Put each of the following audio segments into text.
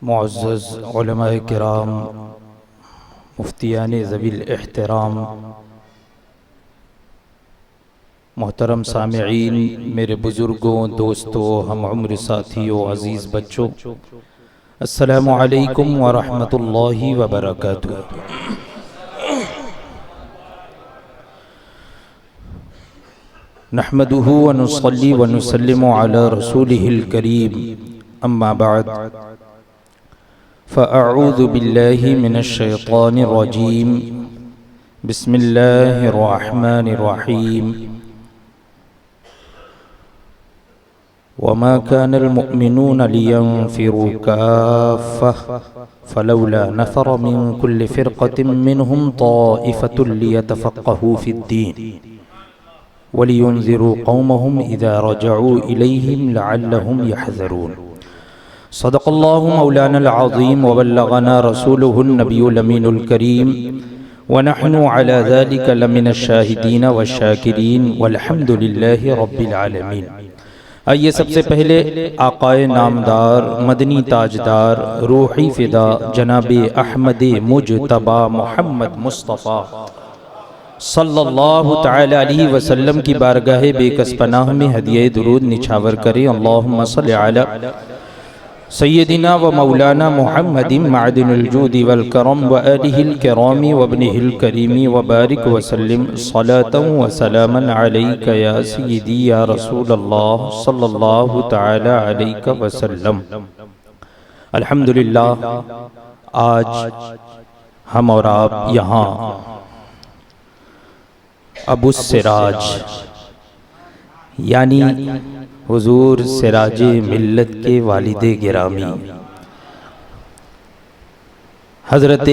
معزز علماء کرام، مفتیان ذوی الاحترام، محترم سامعین، میرے بزرگوں، دوستوں، ہم عمر ساتھیوں، عزیز بچوں، السلام علیکم ورحمۃ اللہ وبرکاتہ۔ نحمده ونصلي ونسلم على رسوله الكريم، اما بعد فاعوذ بالله من الشيطان الرجيم، بسم الله الرحمن الرحيم۔ وما كان المؤمنون لينفروا كافة فلولا نفر من كل فرقة منهم طائفة ليتفقهوا في الدين وَلِيُنذِرُوا قَوْمَهُمْ إِذَا رَجَعُوا إِلَيْهِمْ لَعَلَّهُمْ يَحْذَرُونَ۔ صدق اللہ مولانا العظیم وبلغنا رسوله النبی الامین الکریم، ونحن على ذلك لمن الشاہدین والشاکرین والحمد للہ رب العالمین۔ آئیے سب سے پہلے آقائے نامدار، مدنی تاجدار، روحی فدا جناب احمد مجتبی محمد مصطفیٰ صلی اللہ تعالی علیہ وسلم کی بارگاہ بے کس پناہ میں ہدیہ درود نچھاور کریں۔ اللہم صلی علی سیدنا و مولانا محمد معدن الجود والکرم و آلہ الکرام و ابنہ الکریم و بارک وسلم صلاة و سلاما علیک یا سیدی یا رسول اللہ صلی اللہ تعالی علیہ وسلم۔ الحمدللہ، آج ہم اور آپ یہاں ابو السراج یعنی حضور سراج ملت کے والد گرامی حضرت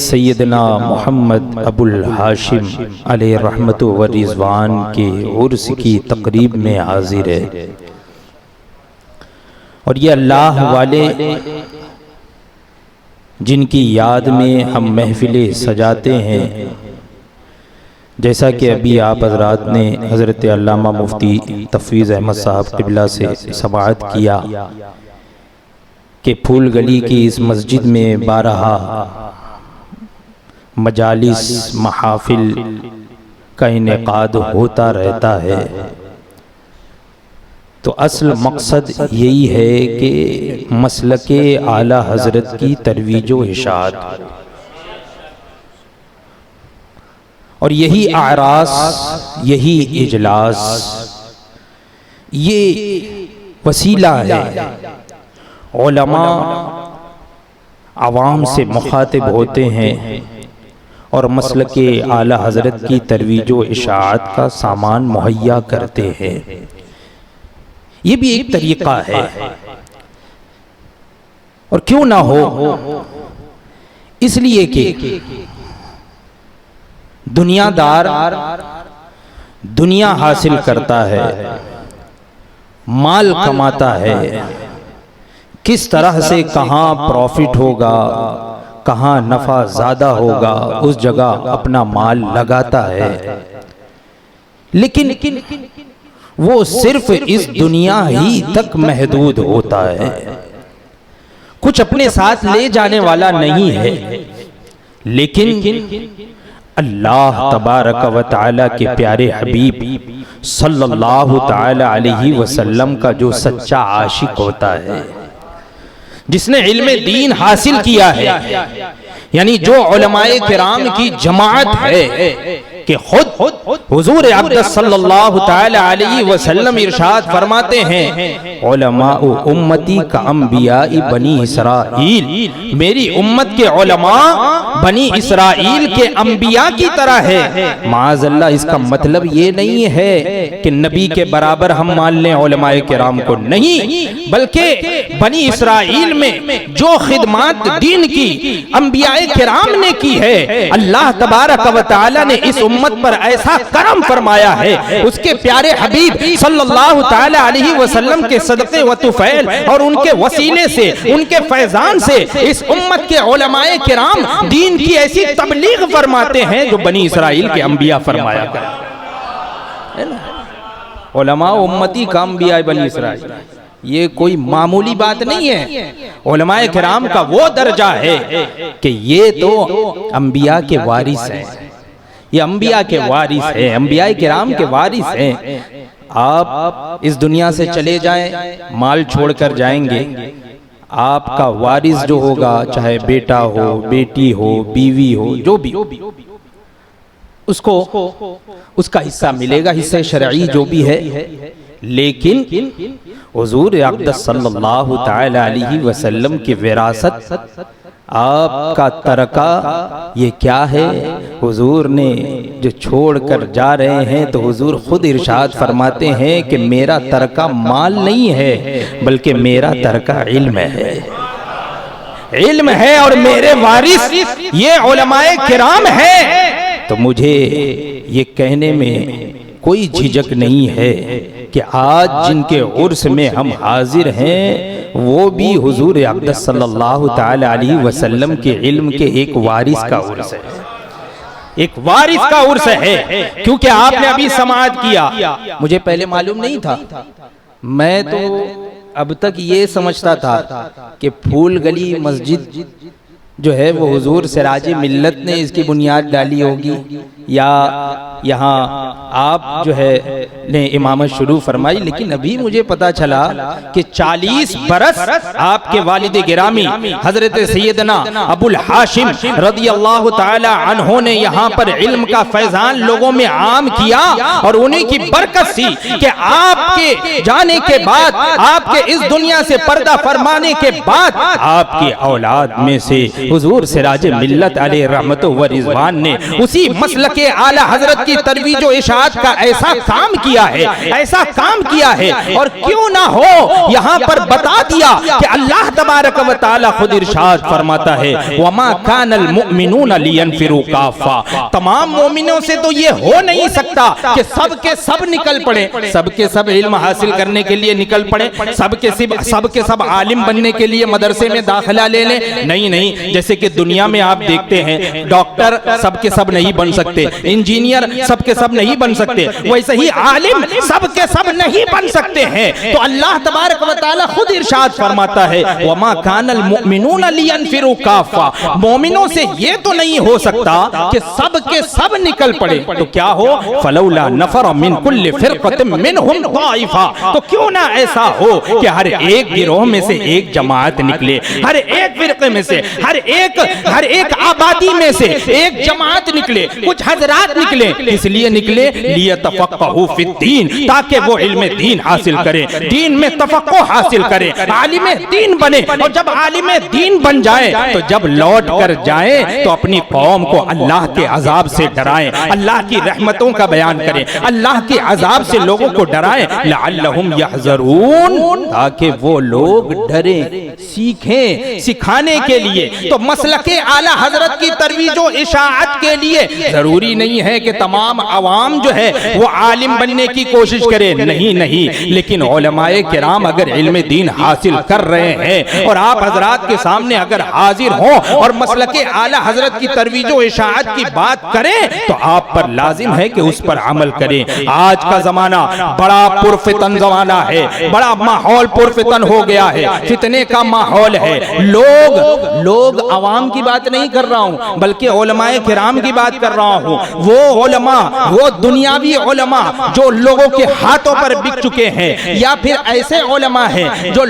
سیدنا محمد ابو الحاشم علیہ رحمت و رضوان کے عرس کی تقریب میں حاضر ہے، اور یہ اللہ والے جن کی یاد میں ہم محفلیں سجاتے ہیں، جیسا کہ ابھی آپ حضرات نے حضرت علامہ مفتی تفویض احمد صاحب قبلہ سے سماعت کیا کہ پھول گلی کی اس مسجد میں بارہا مجالس محافل کا انعقاد ہوتا رہتا ہے، تو اصل مقصد یہی ہے کہ مسلک اعلیٰ حضرت کی ترویج و اشاعت، اور یہی اعراس، یہی اجلاس، یہ وسیلہ ہے۔ علماء عوام سے مخاطب ہوتے ہیں اور مسلک اعلیٰ حضرت کی ترویج و اشاعت کا سامان مہیا کرتے ہیں۔ یہ بھی ایک طریقہ ہے، اور کیوں نہ ہو، اس لیے کہ دنیا دار دنیا حاصل کرتا ہے، مال کماتا ہے، کس طرح سے کہاں پروفٹ ہوگا، کہاں نفع زیادہ ہوگا، اس جگہ اپنا مال لگاتا ہے، لیکن وہ صرف اس دنیا ہی تک محدود ہوتا ہے، کچھ اپنے ساتھ لے جانے والا نہیں ہے۔ لیکن اللہ تبارک و تعالی کے پیارے حبیب صلی اللہ تعالی علیہ وسلم کا جو سچا عاشق ہوتا ہے، جس نے علم دین حاصل کیا ہے، یعنی جو علماء کرام کی جماعت ہے کہ خود حضور اقدس صلی اللہ تعالی علیہ وسلم ارشاد فرماتے ہیں، علماء امتی کا انبیاء بنی اسرائیل، میری امت کے علماء بنی اسرائیل کے انبیاء کی طرح ہے۔ معاذ اللہ، اس کا مطلب یہ نہیں ہے کہ نبی کے برابر ہم مان لیں علماء کرام کو، نہیں، بلکہ بنی اسرائیل میں جو خدمات دین کی انبیاء کرام نے کی ہے، اللہ تبارک و تعالی نے اس امت پر ایسا کرم فرمایا ہے، اس کے پیارے حبیب صلی اللہ تعالی علیہ وسلم کے صدقے و طفیل اور ان کے وسیلے سے، ان کے فیضان سے اس امت کے علماء کرام دین کی ایسی تبلیغ فرماتے ہیں جو بنی اسرائیل کے انبیاء فرمایا کرتے ہیں۔ علماء امتی کا انبیاء بنی اسرائیل، یہ کوئی معمولی بات نہیں ہے. علماء کرام کا وہ درجہ ہے کہ یہ تو انبیاء کے وارث ہیں. یہ انبیاء کے وارث ہیں, انبیاء کرام کے وارث ہیں. آپ اس دنیا سے چلے جائیں, مال چھوڑ کر جائیں گے, آپ کا وارث جو ہوگا, چاہے بیٹا ہو, بیٹی ہو, بیوی ہو, جو بھی, اس کو اس کا حصہ ملے گا, حصہ شرعی جو بھی ہے. لیکن حضور اقدس صلی اللہ تعالی علیہ وسلم کی وراثت, آپ کا ترکہ یہ کیا ہے؟ حضور نے جو چھوڑ کر جا رہے ہیں تو حضور خود ارشاد فرماتے ہیں کہ میرا ترکہ مال نہیں ہے بلکہ میرا ترکہ علم ہے. علم ہے اور میرے وارث یہ علماء کرام ہیں. تو مجھے یہ کہنے میں کوئی جھجک نہیں ہے کہ آج جن کے عرس میں ہم حاضر ہیں وہ بھی حضور اقدس صلی اللہ تعالی علیہ وسلم کے علم کے ایک وارث کا عرس ہے, ایک وارث کا عرس ہے. کیونکہ آپ نے ابھی سماعت کیا, مجھے پہلے معلوم نہیں تھا, میں تو اب تک یہ سمجھتا تھا کہ پھول گلی مسجد جو ہے وہ حضور سراج ملت نے اس کی بنیاد ڈالی ہوگی, یا یہاں آپ جو ہے نے امامت شروع فرمائی. لیکن ابھی مجھے پتا چلا کہ 40 برس آپ کے والد گرامی حضرت سیدنا ابو الحاشم رضی اللہ تعالی عنہ نے یہاں پر علم کا فیضان لوگوں میں عام کیا, اور انہی کی برکت سی کہ آپ کے جانے کے بعد, آپ کے اس دنیا سے پردہ فرمانے کے بعد, آپ کی اولاد میں سے حضور سراج ملت علیہ رحمت و رضوان نے اسی مسلک کے اعلی حضرت کی ترویج و اشاعت کا ایسا کام کیا ہے, ایسا کام کیا ہے. اور کیوں نہ ہو, یہاں پر بتا دیا کہ اللہ تبارک و تعالی خود ارشاد فرماتا ہے وَمَا كَانَ الْمُؤْمِنُونَ لِيَنْفِرُوا كَافَّةً. تمام مومنوں سے تو یہ ہو نہیں سکتا کہ سب کے سب نکل پڑے, سب کے سب علم حاصل کرنے کے لیے نکل پڑے, سب کے سب عالم بننے کے لیے مدرسے میں داخلہ لے لیں. نہیں, جیسے کہ دنیا میں آپ دیکھتے ہیں ڈاکٹر سب کے سب نہیں بن سکتے, انجینئر سب کے سب نہیں بن سکتے, ویسے ہی عالم سب کے سب نہیں بن سکتے ہیں. تو اللہ تبارک و تعالی خود ارشاد فرماتا ہے وَمَا كَانَ الْمُؤْمِنُونَ لِيَنْفِرُوا كَافَّةً. مومنوں سے یہ تو نہیں ہو سکتا کہ سب کے سب نکل پڑے, تو کیا ہو فَلَوْلَا نَفَرَ مِنْ كُلِّ فِرْقَةٍ مِّنْهُمْ طَائِفَةٌ. تو کیوں نہ ایسا ہو کہ ہر ایک گروہ میں سے ایک جماعت نکلے, ہر ایک فرقے میں سے, ہر ایک آبادی میں سے ایک جماعت نکلے, کچھ حضرات نکلے. اس لیے نکلے لیتفقہوا فی الدین, تاکہ وہ علم دین حاصل کریں, دین میں تفقہ حاصل کریں, عالم دین بنے. اور جب عالم دین بن جائیں تو جب لوٹ کر جائیں تو اپنی قوم کو اللہ کے عذاب سے ڈرائیں, اللہ کی رحمتوں کا بیان کریں, اللہ کے عذاب سے لوگوں کو ڈرائیں. لعلہم یحذرون, تاکہ وہ لوگ ڈریں, سیکھیں, سکھانے کے لیے. تو مسلک اعلی حضرت کی ترویج و اشاعت کے لیے ضروری نہیں ہے کہ تمام عوام جو ہے وہ عالم بننے کی کوشش کرے, نہیں, لیکن علماء کرام اگر علم دین حاصل کر رہے ہیں اور آپ حضرات کے سامنے اگر حاضر ہوں اور مسلک اعلی حضرت کی ترویج و اشاعت کی بات کریں تو آپ پر لازم ہے کہ اس پر عمل کریں. آج کا زمانہ بڑا پرفتن زمانہ ہے, بڑا ماحول پرفتن ہو گیا ہے, فتنے کا ماحول ہے. لوگ عوام کی بات نہیں کر رہا ہوں بلکہ علماء کرام کی بات کر رہا ہوں. وہ علماء, وہ دنیاوی علماء جو لوگوں کے ہاتھوں پر بک چکے ہیں, یا پھر ایسے علماء ہیں جو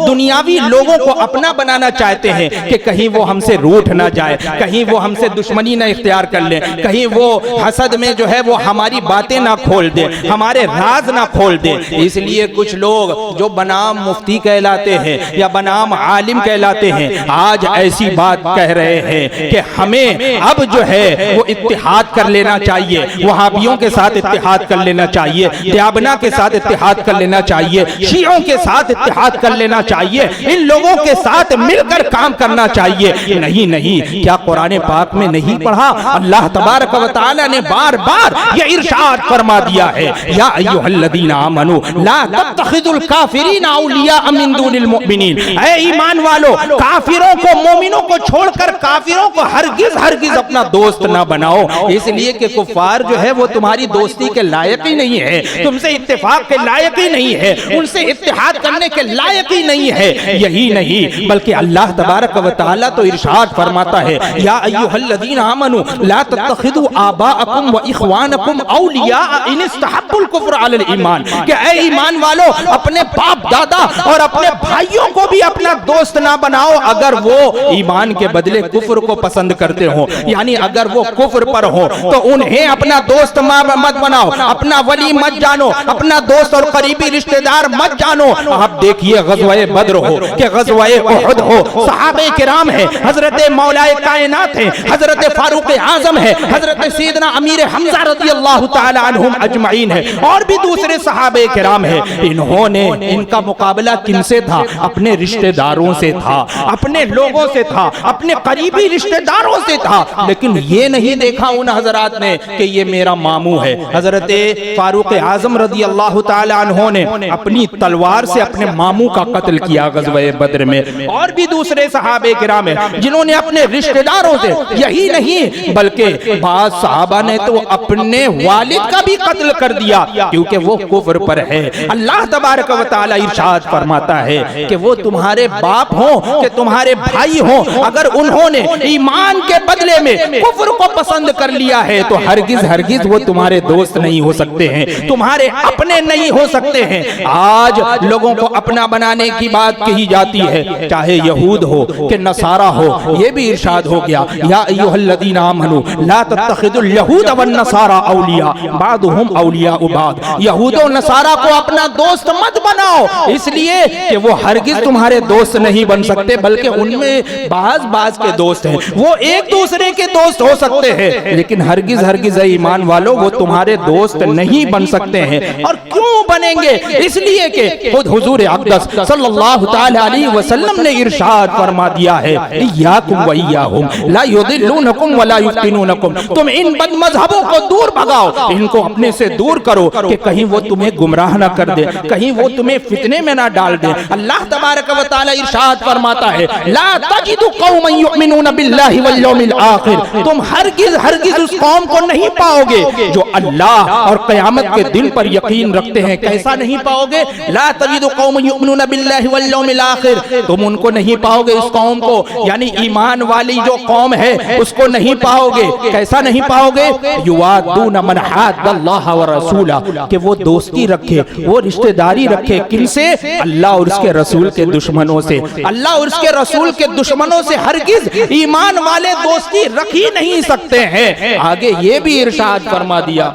دنیاوی لوگوں کو اپنا بنانا چاہتے ہیں کہ کہیں وہ ہم سے روٹھ نہ جائے, کہیں وہ ہم سے دشمنی نہ اختیار کر لیں, کہیں وہ حسد میں جو ہے وہ ہماری باتیں نہ کھول دیں, ہمارے راز نہ کھول دیں. اس لیے کچھ لوگ جو بنام مفتی کہلاتے ہیں یا بنام عالم کہلاتے ہیں آج ایسی بات کہہ رہے ہیں کہ ہمیں اب جو ہے وہ اتحاد کر لینا چاہیے, وہابیوں کے ساتھ اتحاد کر لینا چاہیے, دیابنا کے ساتھ اتحاد کر لینا چاہیے, شیعوں کے ساتھ اتحاد کر لینا چاہیے, ان لوگوں کے ساتھ مل کر کام کرنا چاہیے. نہیں, کیا قرآن پاک میں نہیں پڑھا؟ اللہ تبارک و تعالی نے بار بار یہ ارشاد فرما دیا ہے یا ایھا الذین آمنوا لا تتخذوا الکافرین اولیاء من دون المؤمنین. اے ایمان والو, کافروں کو مومنوں کو چھوڑ کر کافروں کو ہرگز ہرگز اپنا دوست نہ بناؤ، اس لیے کہ کفار جو ہے وہ تمہاری دوستی کے لائق ہی نہیں ہے، تم سے اتفاق کے لائق ہی نہیں ہے، ان سے اتحاد کرنے کے لائق ہی نہیں ہے۔ یہی نہیں بلکہ اللہ تبارک و تعالیٰ تو ارشاد فرماتا ہے یا ایھا الذین آمنوا لا تتخذوا آباءکم و اخوانکم اولیاء ان استحبوا الکفر علی الایمان، کہ اے ایمان والو اپنے باپ دادا اور اپنے بھائیوں کو بھی اپنا دوست نہ بناؤ اگر وہ ایمان کے بدلے کفر کو پسند کرتے ہوں، یعنی اگر وہ کفر پر ہوں تو انہیں اپنا دوست مت بناؤ، اپنا ولی مت جانو، اپنا دوست اور قریبی رشتہ دار مت جانو۔ آپ دیکھیے غزوہ بدر ہو کہ غزوہ احد ہو، صحابہ کرام ہیں، حضرت مولا کائنات ہیں، حضرت فاروق اعظم ہے، حضرت سیدنا امیر حمزہ رضی اللہ تعالی عنہم اجمعین ہے، اور بھی دوسرے صحابہ کرام ہیں۔ انہوں نے ان کا مقابلہ کن سے تھا؟ اپنے رشتہ داروں سے تھا، اپنے لوگوں سے تھا، اپنے قریبی رشتہ داروں سے تھا، لیکن یہ نہیں دیکھا ان حضرات نے کہ یہ میرا ماموں ہے۔ حضرت فاروق اعظم رضی اللہ تعالی عنہ نے اپنی تلوار سے اپنے ماموں کا قتل کیا غزوہ بدر میں، اور بھی دوسرے صحابہ کرام ہیں جنہوں نے اپنے رشتہ داروں سے، یہی نہیں بلکہ بعض صحابہ نے تو اپنے والد کا بھی قتل کر دیا کیونکہ وہ کفر پر ہے۔ اللہ تبارک و تعالی ارشاد فرماتا ہے کہ وہ تمہارے باپ ہوں کہ تمہارے بھائی ہوں، اگر انہوں نے ایمان کے بدلے میں کفر کو پسند کر لیا ہے تو ہرگز ہرگز وہ تمہارے دوست نہیں ہو سکتے ہیں، تمہارے اپنے نہیں ہو سکتے ہیں۔ آج لوگوں کو اپنا بنانے کی بات کہی جاتی ہے، چاہے یہود ہو کہ نصارہ ہو، یہ بھی ارشاد ہو گیا یا ایھا الذین آمنوا لا تتخذوا اليہود والنصارى اولیاء بعضهم اولیاء بعض، یہود و نصارہ کو اپنا دوست مت بناؤ، اس لیے کہ وہ ہرگز تمہارے دوست نہیں بن سکتے، بلکہ ان میں بعض کے دوست ہیں، وہ ایک دوسرے کے دوست ہو سکتے ہیں لیکن ہرگز ہرگز ایمان والو وہ تمہارے دوست نہیں بن سکتے ہیں۔ اور کیوں بنیں گے؟ اس لیے کہ خود حضور اقدس صلی اللہ تعالی علیہ وسلم نے ارشاد فرما دیا ہے ایاکم و ایاہم لا یضلونکم ولا یفتنونکم، تم ان بد مذہبوں کو دور بھگاؤ، ان کو اپنے سے دور کرو کہ کہیں وہ تمہیں گمراہ نہ کر دے، کہیں وہ تمہیں فتنے میں نہ ڈال دے۔ اللہ تبارک و تعالی ارشاد فرماتا ہے لا تجد قوما یؤمنون باللہ والیوم الآخر، تم ہرگز ہرگز اس قوم کو نہیں پاؤ گے جو اللہ اور قیامت کے دن پر یقین رکھتے ہیں۔ کیسا نہیں پاؤ گے؟ لا تجد قوما یؤمنون باللہ والیوم الآخر، تم ان کو نہیں پاؤ گے، اس قوم کو یعنی ایمان والی جو قوم ہے اس کو نہیں پاؤ گے۔ کیسا نہیں پاؤ گے؟ یوادون من حاد اللہ ورسولہ، کہ وہ دوستی رکھے، وہ رشتہ داری رکھے، کن سے؟ اللہ اور اس کے رسول کے دشمنوں سے۔ اللہ اور اس کے رسول کے دشمنوں سے ہرگز ایمان والے دوستی رکھ ہی نہیں سکتے ہیں۔ آگے یہ بھی ارشاد فرما دیا،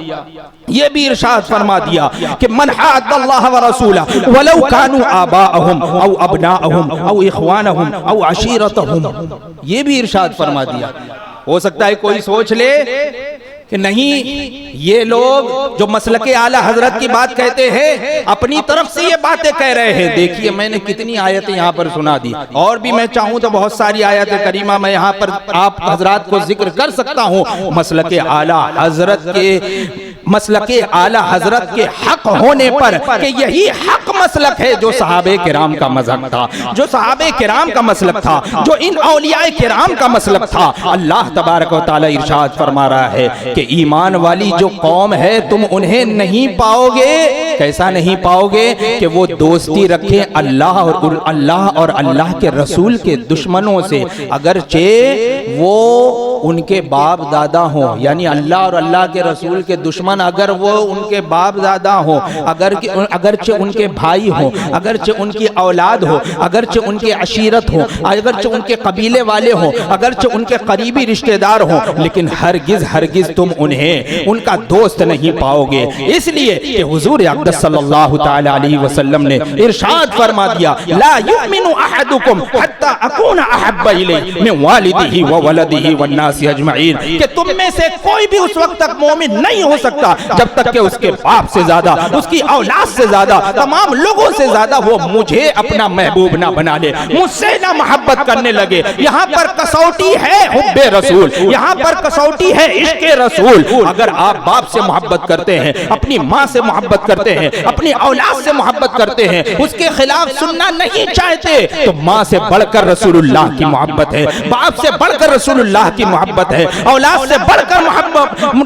یہ بھی ارشاد فرما دیا کہ من حاد اللہ ورسولہ ولو کانوا آباءہم او ابناءہم او اخوانہم او عشیرتہم، یہ بھی ارشاد فرما دیا۔ ہو سکتا ہے کوئی سوچ لے کہ نہیں یہ لوگ جو مسلک اعلی حضرت کی بات کہتے ہیں اپنی طرف سے یہ باتیں کہہ رہے ہیں۔ دیکھیے میں نے کتنی آیتیں یہاں پر سنا دی، اور بھی میں چاہوں تو بہت ساری آیات کریمہ میں یہاں پر آپ حضرات کو ذکر کر سکتا ہوں۔ مسلک اعلی حضرت کے مسلک اعلی حضرت کے حق ہونے پر کہ یہی حق مسلک ہے جو صحابہ کرام کا مذہب تھا، جو صحابہ کرام کا مسلک تھا، جو ان اولیاء کرام کا مسلک تھا۔ اللہ تبارک و تعالی ارشاد فرما رہا ہے کہ ایمان والی جو قوم ہے تم انہیں نہیں پاؤ گے۔ کیسا نہیں پاؤ گے؟ کہ وہ دوستی رکھیں اللہ اور اللہ کے رسول کے دشمنوں سے، اگرچہ وہ ان کے باپ دادا ہوں، یعنی اللہ اور اللہ کے رسول کے دشمن اگر وہ ان کے باپ دادا ہوں، اگرچہ ان کے بھائی ہوں، اگرچہ ان کی اولاد ہو، اگرچہ ان کے عشیرت ہو، اگرچہ ان کے قبیلے والے ہوں، اگرچہ ان کے قریبی رشتہ دار ہوں، لیکن ہرگز ہرگز تم انہیں ان کا دوست نہیں پاؤ گے۔ اس لیے کہ حضور اقدس صلی اللہ تعالی علیہ وسلم نے ارشاد فرما دیا لا یؤمن احدکم حتی اکون احب الیہ من والدہ وولدہ والناس اجمعین، کہ تم میں سے کوئی بھی اس وقت تک مومن نہیں ہو سکتا جب تک کہ اس کے باپ سے زیادہ، اس کی اولاد سے زیادہ، تمام لوگوں سے زیادہ وہ مجھے اپنا محبوب نہ بنا لے، مجھ سے نہ محبت کرنے لگے۔ یہاں پر کسوٹی ہے حب رسول، یہاں پر کسوٹی ہے عشق رسول۔ اگر آپ باپ سے محبت کرتے ہیں، اپنی ماں سے محبت کرتے ہیں, اپنی اولاد سے محبت کرتے ہیں, اس کے خلاف سننا نہیں چاہتے, تو ماں سے بڑھ کر رسول اللہ کی محبت ہے, باپ سے بڑھ کر رسول اللہ کی محبت ہے, اولاد سے بڑھ کر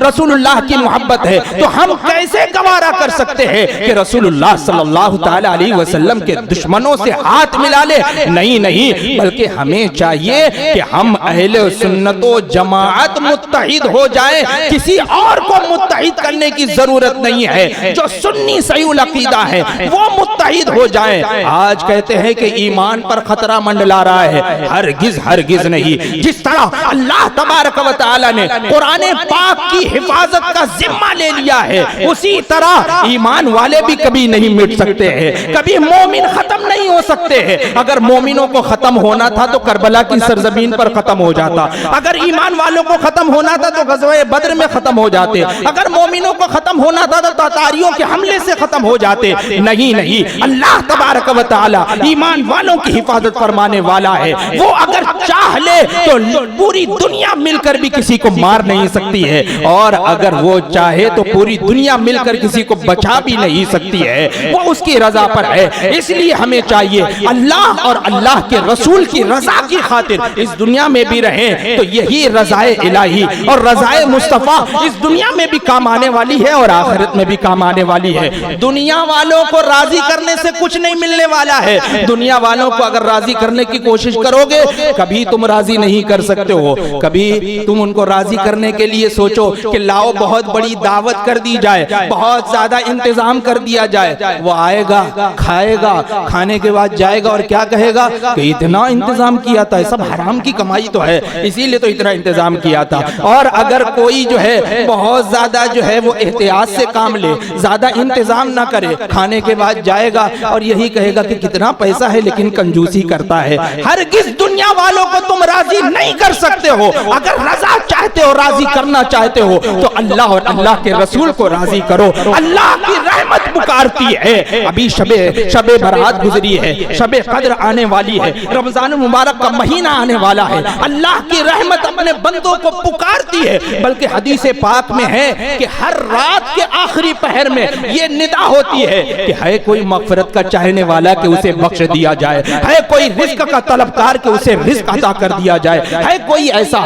رسول اللہ کی محبت ہے. تو ہم کیسے گوارا کر سکتے ہیں کہ رسول اللہ صلی اللہ تعالی علیہ وسلم کے دشمنوں سے ہاتھ ملا لے؟ نہیں, بلکہ ہمیں چاہیے کہ ہم اہل سنت و جماعت متحد ہو جائیں, کسی اور کو متحد کرنے کی ضرورت نہیں ہے. جو سنی صحیح العقیدہ ہے وہ متحد ہو جائیں. آج کہتے ہیں کہ ایمان پر خطرہ منڈلا رہا ہے, ہرگز نہیں. جس طرح اللہ تبارک و تعالی نے قرآن پاک کی حفاظت کا ذمہ لے لیا ہے, اسی طرح ایمان والے بھی کبھی نہیں مٹ سکتے ہیں, کبھی مومن ختم نہیں ہو سکتے ہیں. اگر مومنوں کو ختم ہونا تھا تو کربلا کی سرزمین پر ختم ہو جاتا, اگر ایمان والوں کو ختم ہونا تھا تو غزوہ بدر میں ختم ہو جاتے, اگر مومنوں کو ختم ہونا تھا تو تاتاریوں کے حملے سے ختم ہو جاتے. نہیں, اللہ تبارک و تعالی ایمان والوں کی حفاظت فرمانے والا ہے. وہ اگر چاہ لے تو پوری دنیا مل کر بھی کسی کو مار نہیں سکتی ہے, اور اگر وہ چاہے تو پوری دنیا مل کر کسی کو بچا بھی نہیں سکتی ہے. وہ اس کی رضا پر ہے. اس لیے ہمیں چاہیے اللہ اور اللہ کے رسول کی رضا کی خاطر اس دنیا میں بھی رہیں, تو یہی رضائے الہی اور رضائے مصطفیٰ اس دنیا میں بھی کام آنے والی ہے اور آخرت میں بھی کام آنے والی ہے. دنیا والوں کو راضی کرنے سے کچھ نہیں ملنے والا ہے. دنیا والوں کو اگر راضی کرنے کی کوشش کرو گے, کبھی تم راضی نہیں کر سکتے ہو. کبھی تم ان کو راضی کرنے کے لیے سوچو کہ لاؤ بہت بڑی دعوت کر دی جائے, بہت زیادہ انتظام کر دیا جائے, وہ آئے گا, کھائے گا, کھانے کے بعد جائے گا اور کیا کہے گا کہ اتنا انتظام کیا تھا, سب حرام کی کمائی تو ہے, اسی لیے تو اتنا انتظام کیا تھا. اور اگر کوئی جو ہے بہت زیادہ جو ہے وہ احتیاط سے کام لے, زیادہ انتظام نہ کرے, کھانے کے بعد جائے گا اور یہی کہے گا کہ کتنا پیسہ ہے لیکن کنجوسی کرتا ہے. ہرگز دنیا والوں کو تم راضی نہیں کر سکتے ہو. اگر رضا چاہتے ہو, راضی کرنا چاہتے ہو, تو اللہ اور اللہ کے رسول کو راضی کرو. اللہ کی رحمت پکارتی ہے. ابھی شب برات گزری ہے, شب قدر آنے والی ہے, رمضان مبارک کا مہینہ آنے والا ہے. اللہ کی رحمت اپنے بندوں کو پکارتی ہے. بلکہ حدیث پاک میں ہے کہ ہر رات کے آخری پہر میں یہ ندا ہوتی ہے کہ ہے کوئی مغفرت کا چاہنے والا کہ اسے بخش دیا جائے, ہے کوئی رزق کا طلبکار کہ اسے رزق عطا کر دیا جائے, ہے کوئی ایسا.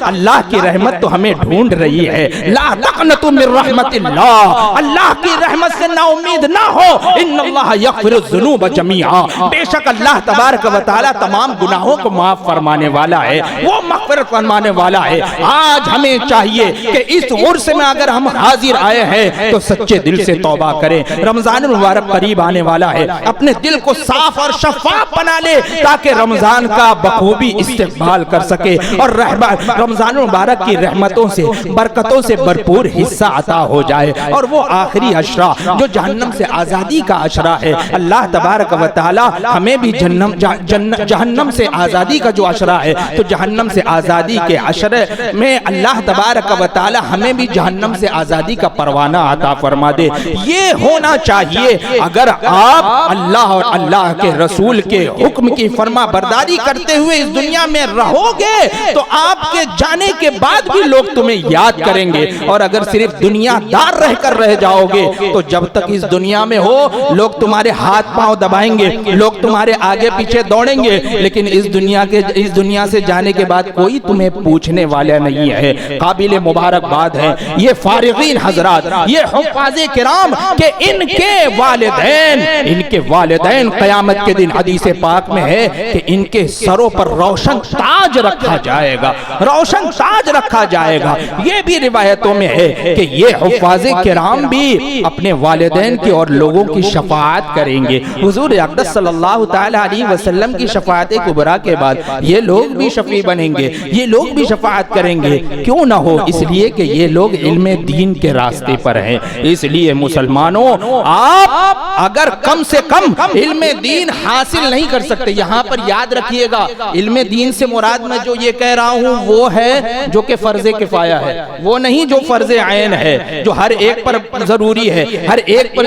اللہ کی رحمت تو ہمیں ڈھونڈ رہی ہے. لا تقنطوا من رحمت اللہ, اللہ کی رحمت سے نا امید نہ ہو. ان اللہ یغفر الذنوب جميعا, بے شک اللہ تبارک و تعالی تمام گناہوں کو معاف فرمانے والا ہے, وہ مغفرت فرمانے والا ہے. آج ہمیں چاہیے کہ اس عرس میں اگر ہم حاضر آئے ہیں تو سچے دل سے توبہ کریں. رمضان مبارک قریب آنے والا ہے, اپنے دل کو صاف اور شفاف بنا لے تاکہ رمضان کا بخوبی استقبال کر سکے اور رمضان مبارک کی رحمتوں سے, برکتوں سے بھرپور حصہ عطا ہو جائے. اور وہ آخری عشرہ جو جہنم سے آزادی کا عشرہ ہے, اللہ تبارک و تعالی ہمیں بھی جہنم سے آزادی کا جو عشرہ ہے, تو جہنم سے آزادی کے عشرے میں اللہ تبارک و تعالی ہمیں بھی جہنم سے آزادی کا پروانہ عطا فرما دے. یہ ہونا چاہیے. اگر آپ اللہ اور اللہ کے رسول کے حکم کی فرما برداری کرتے ہوئے اس دنیا میں رہو گے تو آپ کے جانے کے بعد بھی لوگ تمہیں یاد کریں گے. اور اگر صرف دنیا دار رہ کر رہ جاؤ گے تو جب تک اس دنیا میں ہو لوگ تمہارے ہاتھ پاؤں دبائیں گے, لوگ تمہارے آگے پیچھے دوڑیں گے, لیکن اس دنیا سے جانے کے بعد کوئی تمہیں پوچھنے والا نہیں ہے. قابل مبارکباد ہے یہ فارغین حضرات, یہ حفاظ کرام کہ ان کے والدین قیامت کے دن حدیث پاک میں ہے کہ ان کے سروں پر روشن تاج رکھا جائے گا, روشن تاج رکھا جائے گا. یہ بھی روایتوں میں ہے کہ یہ حفاظ کرام بھی اپنے والدین کی اور لوگوں کی شفاعت کریں گے. حضور اقدس صلی اللہ تعالی علیہ وسلم کی شفاعت کبریٰ کے بعد یہ لوگ بھی شفیع بنیں گے, یہ لوگ بھی شفاعت کریں گے. کیوں نہ ہو, اس لیے کہ یہ لوگ علم دین کے راستے پر ہیں. اس لیے مسلمانوں, آپ اگر کم سے کم علم دین حاصل نہیں کر سکتے, یہاں پر یاد رکھیے گا علم دین سے مراد میں جو یہ کہہ رہا ہوں وہ ہے جو کہ فرض کفایہ ہے، وہ نہیں جو فرض عین ہے، جو ہر ایک پر ضروری ہے، ہر ایک پر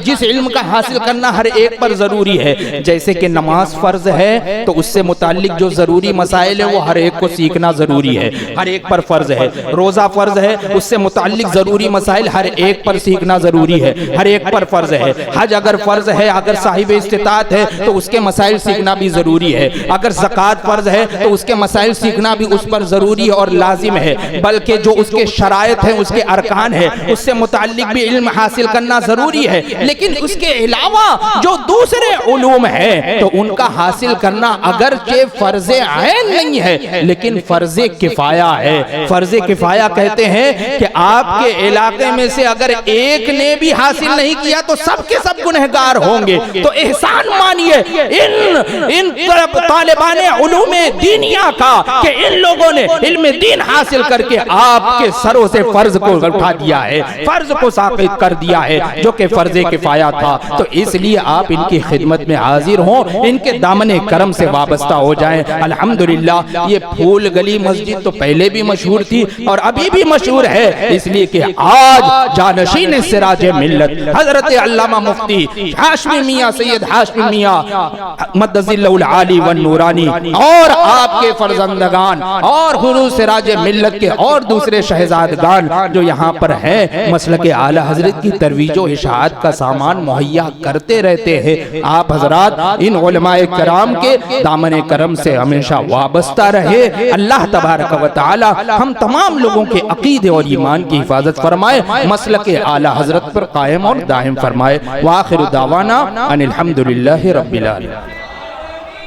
جس علم کا حاصل کرنا ہر ایک پر ضروری ہے۔ جیسے کہ نماز فرض ہے تو اس سے متعلق جو ضروری مسائل ہیں وہ ہر ایک کو سیکھنا ضروری ہے، ہر ایک پر فرض ہے۔ روزہ فرض ہے، اس سے متعلق ضروری مسائل ہر ایک پر سیکھنا ضروری ہے، ہر ایک پر فرض ہے۔ حج اگر فرض ہے، اگر صاحب استطاعت ہے تو اس کے مسائل سیکھنا بھی ضروری ہے۔ اگر زکوٰۃ فرض ہے تو اس کے مسائل سیکھنا بھی اس پر ضروری اور لازم ہے، بلکہ جو اس کے شرائط ہیں، اس کے ارکان ہیں، اس سے متعلق بھی علم حاصل کرنا ضروری ہے۔ لیکن اس کے علاوہ جو دوسرے علوم ہیں تو ان کا حاصل کرنا اگرچہ فرض عین نہیں ہے لیکن فرض کفایہ ہے۔ فرض کفایہ کہتے ہیں کہ آپ کے علاقے میں سے اگر ایک نے بھی حاصل نہیں کیا تو سب کے سب گنہگار ہوں گے۔ تو احسان مانیے ان طالبان علوم دینیا کا کہ ان لوگوں نے علم دین حاصل کر کے آپ کے سروں سے فرض کو اٹھا دیا ہے، فرض کو ساقط کر دیا ہے جو کہ فرض کفایہ تھا۔ تو اس لیے آپ ان کی خدمت میں حاضر ہوں، ان کے دامن کرم سے وابستہ ہو جائیں۔ الحمدللہ یہ پھول گلی مسجد تو پہلے بھی مشہور تھی اور ابھی بھی مشہور ہے، اس لیے کہ آج جانشین سراج ملت حضرت علامہ مفتی ہاشمی میاں سید ہاشمی میاں مدظ اللہ العالی والنورانی اور آپ کے فرزندگان اور حضور سراج ملت کے اور دوسرے شہزادگان جو یہاں پر ہیں مسلک اعلی حضرت کی ترویج و اشاعت کا سامان مہیا کرتے رہتے ہیں۔ آپ حضرات ان علماء کرام کے دامن کرم سے ہمیشہ وابستہ رہے۔ اللہ تبارک و تعالی ہم تمام لوگوں کے عقیدے اور ایمان کی حفاظت فرمائے، مسلک اعلی حضرت پر قائم اور دائم فرمائے۔ وآخر دعوانا ان الحمدللہ رب العالمین۔